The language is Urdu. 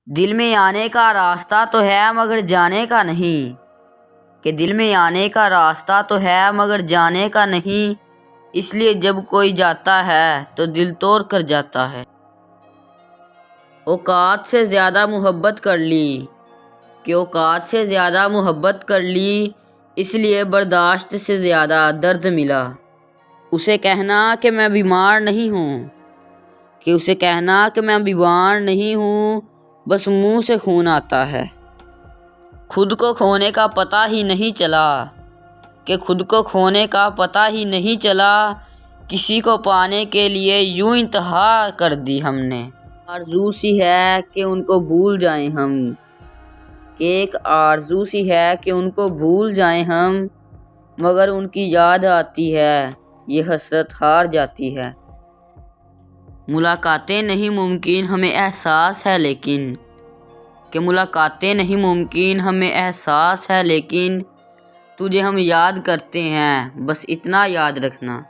دل میں آنے کا راستہ تو ہے مگر جانے کا نہیں، کہ دل میں آنے کا راستہ تو ہے مگر جانے کا نہیں، اس لیے جب کوئی جاتا ہے تو دل توڑ کر جاتا ہے۔ اوقات سے زیادہ محبت کر لی، کہ اوقات سے زیادہ محبت کر لی، اس لیے برداشت سے زیادہ درد ملا۔ اسے کہنا کہ میں بیمار نہیں ہوں، کہ اسے کہنا کہ میں بیمار نہیں ہوں، بس منہ سے خون آتا ہے۔ خود کو کھونے کا پتہ ہی نہیں چلا، کہ خود کو کھونے کا پتہ ہی نہیں چلا، کسی کو پانے کے لیے یوں انتہا کر دی ہم نے۔ آرزو سی ہے کہ ان کو بھول جائیں ہم، کہ ایک آرزو سی ہے کہ ان کو بھول جائیں ہم، مگر ان کی یاد آتی ہے، یہ حسرت ہار جاتی ہے۔ ملاقاتیں نہیں ممکن ہمیں احساس ہے لیکن، کہ ملاقاتیں نہیں ممکن ہمیں احساس ہے لیکن، تجھے ہم یاد کرتے ہیں بس اتنا یاد رکھنا۔